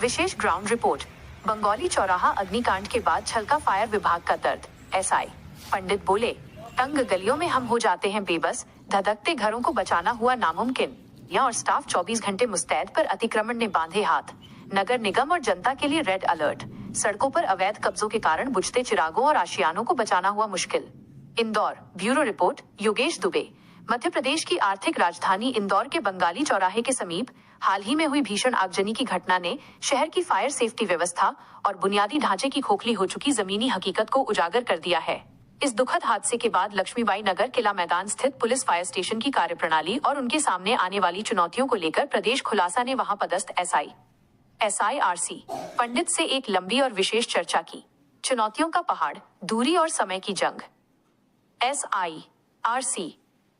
विशेष ground report. बंगौली चौराहा अग्निकांड के बाद छलका फायर विभाग का दर्द। एसआई पंडित बोले, तंग गलियों में हम हो जाते हैं बेबस, धधकते घरों को बचाना हुआ नामुमकिन। या और स्टाफ 24 घंटे मुस्तैद पर अतिक्रमण ने बांधे हाथ। नगर निगम और जनता के लिए रेड अलर्ट। सड़कों पर अवैध कब्जों के कारण बुझते चिरागों और आशियानों को बचाना हुआ मुश्किल। Indore bureau report, Yogesh Dube. मध्य प्रदेश की आर्थिक राजधानी इंदौर के बंगाली चौराहे के समीप हाल ही में हुई भीषण आगजनी की घटना ने शहर की फायर सेफ्टी व्यवस्था और बुनियादी ढांचे की खोखली हो चुकी जमीनी हकीकत को उजागर कर दिया है। इस दुखद हादसे के बाद लक्ष्मीबाई नगर किला मैदान स्थित पुलिस फायर स्टेशन की कार्यप्रणाली और उनके सामने आने वाली चुनौतियों को लेकर प्रदेश खुलासा ने वहां पदस्थ SIRC पंडित से एक लंबी और विशेष चर्चा की। चुनौतियों का पहाड़, दूरी और समय की जंग। SIRC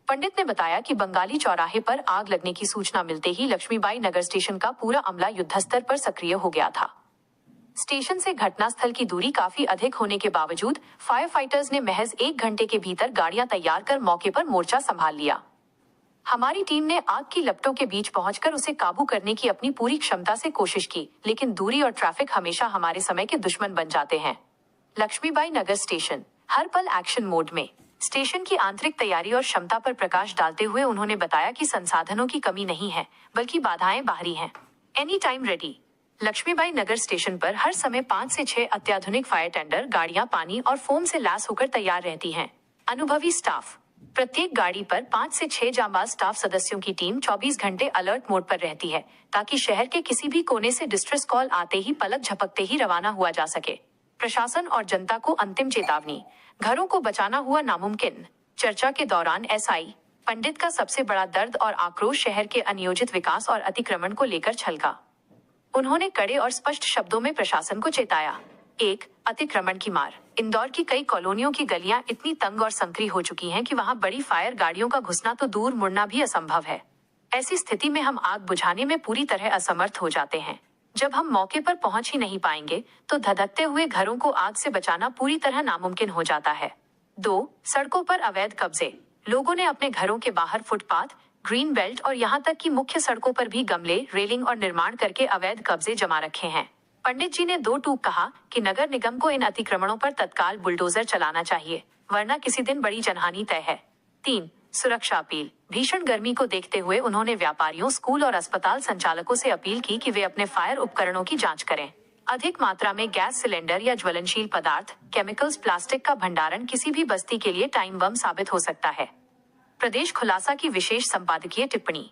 पंडित ने बताया कि बंगाली चौराहे पर आग लगने की सूचना मिलते ही लक्ष्मीबाई नगर स्टेशन का पूरा अमला युद्धस्तर पर सक्रिय हो गया था। स्टेशन से घटनास्थल की दूरी काफी अधिक होने के बावजूद फायर फाइटर्स ने महज 1 घंटे के भीतर गाड़ियां तैयार कर मौके पर मोर्चा संभाल लिया। हमारी टीम ने आग की लपटों के बीच पहुंचकर उसे काबू करने की अपनी पूरी क्षमता से कोशिश की, लेकिन दूरी और ट्रैफिक हमेशा हमारे समय के दुश्मन बन जाते हैं। लक्ष्मीबाई नगर स्टेशन हर पल एक्शन मोड में। स्टेशन की आंतरिक तैयारी और क्षमता पर प्रकाश डालते हुए उन्होंने बताया कि संसाधनों की कमी नहीं है, बल्कि बाधाएं बाहरी हैं। Any time ready. Laxmibai Nagar station पर हर समय 5 से 6 अत्याधुनिक फायर टेंडर गाड़ियां पानी और फोम से लैस होकर तैयार रहती हैं। अनुभवी स्टाफ। प्रत्येक गाड़ी पर 5 से 6 जांबाज स्टाफ सदस्यों की टीम 24 घंटे अलर्ट मोड पर रहती है, ताकि शहर के किसी भी कोने से डिस्ट्रेस कॉल आते ही पलक झपकते ही रवाना हुआ जा सके। प्रशासन और जनता को अंतिम चेतावनी, घरों को बचाना हुआ नामुमकिन। चर्चा के दौरान SI पंडित का सबसे बड़ा दर्द और आक्रोश शहर के अनियोजित विकास और अतिक्रमण को लेकर छलका। उन्होंने कड़े और स्पष्ट शब्दों में प्रशासन को चेताया। 1. अतिक्रमण की मार। इंदौर की कई कॉलोनियों की गलियां इतनी तंग और संकरी हो चुकी हैं कि वहां बड़ी फायर गाड़ियों का घुसना तो दूर मुड़ना भी असंभव है। ऐसी स्थिति में हम आग बुझाने में पूरी तरह असमर्थ हो जाते हैं। जब हम मौके पर पहुंच ही नहीं पाएंगे तो धधकते हुए घरों को आग से बचाना पूरी तरह नामुमकिन हो जाता है। 2. सड़कों पर अवैध कब्जे। लोगों ने अपने घरों के बाहर फुटपाथ, ग्रीन बेल्ट और यहाँ तक कि मुख्य सड़कों पर भी गमले, रेलिंग और निर्माण करके अवैध कब्जे जमा रखे हैं। पंडित जी ने 2 टूक कहा कि नगर निगम को इन अतिक्रमणों पर तत्काल बुलडोजर चलाना चाहिए, वरना किसी दिन बड़ी जनहानि तय है। 3. सुरक्षा अपील। भीषण गर्मी को देखते हुए उन्होंने व्यापारियों, स्कूल और अस्पताल संचालकों से अपील की कि वे अपने फायर उपकरणों की जांच करें। अधिक मात्रा में गैस सिलेंडर या ज्वलनशील पदार्थ, केमिकल्स, प्लास्टिक का भंडारण किसी भी बस्ती के लिए टाइम बम साबित हो सकता है। प्रदेश खुलासा की विशेष संपादकीय टिप्पणी।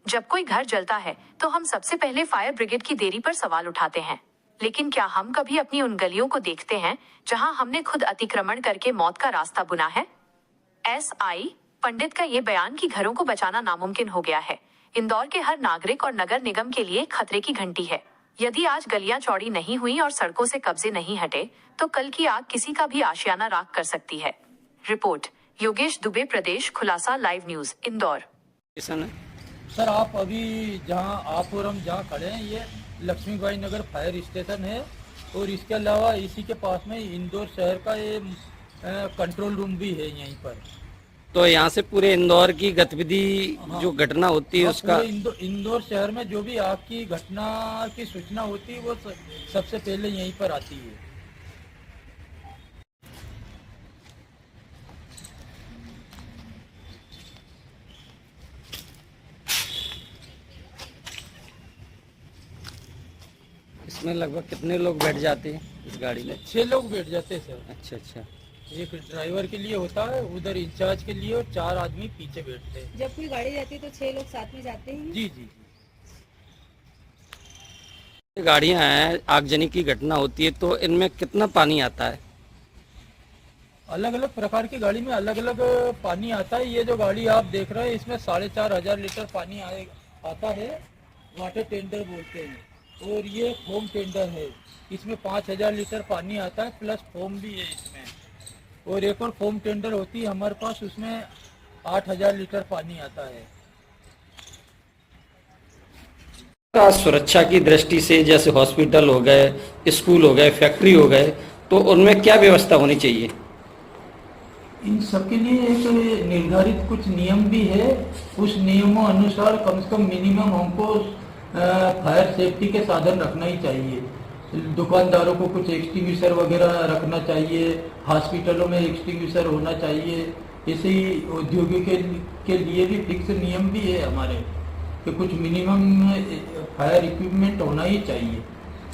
जब कोई घर जलता है तो हम सबसे पहले फायर ब्रिगेड की देरी पर सवाल उठाते हैं, लेकिन क्या हम कभी अपनी उन गलियों को देखते हैं जहां हमने खुद अतिक्रमण करके मौत का रास्ता बुना है? SI पंडित का ये बयान कि घरों को बचाना नामुमकिन हो गया है, इंदौर के हर नागरिक और नगर निगम के लिए खतरे की घंटी है। यदि आज गलियां चौड़ी नहीं हुई और सड़कों से कब्जे नहीं हटे, तो कल की आग किसी का भी आशियाना राख कर सकती है। रिपोर्ट, योगेश दुबे, प्रदेश खुलासा लाइव न्यूज, इंदौर। सर, आप अभी जहां आप और हम जहां खड़े हैं, ये लक्ष्मीबाई नगर फायर स्टेशन है और इसके अलावा इसी के पास में इंदौर शहर का ये कंट्रोल रूम भी है यहीं पर। तो यहाँ से पूरे इंदौर की गतिविधि, जो घटना होती है उसका इंदौर शहर में जो भी आग की घटना की सूचना होती है वो सबसे पहले यहीं पर आती है। इसमें लगभग कितने लोग बैठ जाते हैं इस गाड़ी में? 6 लोग बैठ जाते हैं सर। अच्छा। एक ड्राइवर के लिए होता है, उधर इंचार्ज के लिए, और 4 आदमी पीछे बैठते हैं। जब कोई गाड़ी जाती है तो 6 लोग साथ में जाते हैं? जी। गाड़ियां हैं, आगजनी की घटना होती है तो इनमें कितना पानी आता है? अलग अलग प्रकार की गाड़ी में अलग अलग पानी आता है। ये जो गाड़ी आप देख रहे हैं इसमें 4,500 लीटर पानी आता है, वाटर टेंडर बोलते हैं। और ये फोम टेंडर है, इसमें 5,000 लीटर पानी आता है, प्लस फोम भी है इसमें। और एक और फोम टेंडर होती है हमारे पास, उसमें 8,000 लीटर पानी आता है। सुरक्षा की दृष्टि से जैसे हॉस्पिटल हो गए, स्कूल हो गए, फैक्ट्री हो गए, तो उनमें क्या व्यवस्था होनी चाहिए? इन सबके लिए एक निर्धारित कुछ नियम भी है। उस नियमों अनुसार कम से कम मिनिमम हमको फायर सेफ्टी के साधन रखना ही चाहिए। दुकानदारों को कुछ एक्सटिंग्विशर वगैरह रखना चाहिए, हॉस्पिटलों में एक्सटिंग्विशर होना चाहिए। इसे ही उद्योगों के लिए भी फिक्स नियम भी है हमारे कि कुछ मिनिमम फायर इक्विपमेंट होना ही चाहिए।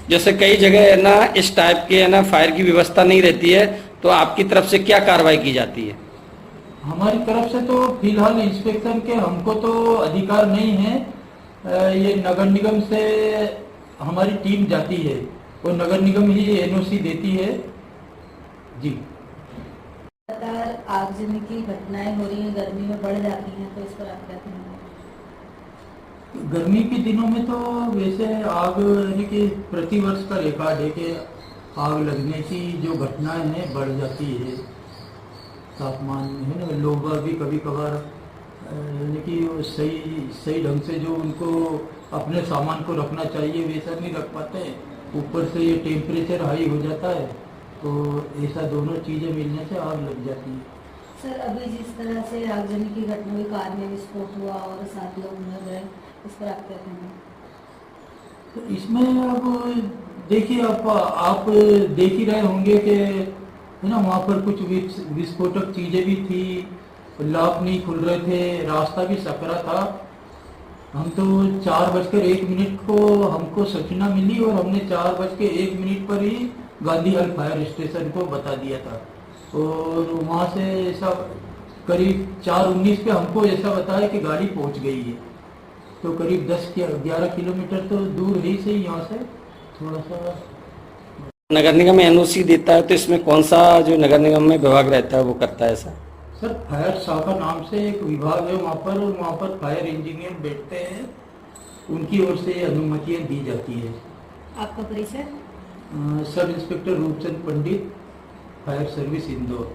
जैसे कई जगह है ना इस टाइप के है ना फायर की व्यवस्था नहीं रहती है, तो आपकी तरफ से क्या कार्रवाई की जाती है? हमारी तरफ से तो फिलहाल इंस्पेक्शन के हमको तो अधिकार नहीं है। ये नगर निगम से हमारी टीम जाती है, वो नगर निगम ही एनओसी देती है जी। लगातार आगजनी की घटनाएं हो रही हैं, गर्मी में बढ़ जाती हैं, तो इस पर आप क्या कहेंगे? गर्मी के दिनों में तो वैसे आग यानी कि प्रतिवर्ष का रिकॉर्ड है कि आग लगने की जो घटनाएं हैं बढ़ जाती है। तापमान में है ना, लोग भी कभी कभार यानी कि वो सही ढंग से जो उनको अपने सामान को रखना चाहिए वैसा नहीं रख पाते, ऊपर से ये टेम्परेचर हाई हो जाता है, तो ऐसा दोनों चीज़ें मिलने से आग लग जाती है। सर, अभी जिस तरह से आगजनी की घटना हुई, कार में विस्फोट हुआ और 7 लोग मर गए, इस पर आप क्या कहेंगे? तो इसमें अब देखिए, आप देख ही रहे होंगे कि है ना, वहाँ पर कुछ विस्फोटक चीज़ें भी थी, लॉक नहीं खुल रहे थे, रास्ता भी सकरा था। हम तो 4:01 को हमको सूचना मिली और हमने 4:01 पर ही गांधी हॉल फायर स्टेशन को बता दिया था, और वहाँ से ऐसा करीब 4:19 पे हमको ऐसा बताया कि गाड़ी पहुँच गई है। तो करीब 10-11 किलोमीटर तो दूर ही से यहाँ से थोड़ा सा। नगर निगम एनओसी देता है, तो इसमें कौन सा जो नगर निगम में विभाग रहता है वो करता है ऐसा? सर, फायर शाखा नाम से एक विभाग है वहाँ पर, और वहाँ पर फायर इंजीनियर बैठते हैं, उनकी ओर से अनुमतियाँ दी जाती है। आपका परिचय? सब इंस्पेक्टर रूपचंद पंडित, फायर सर्विस इंदौर।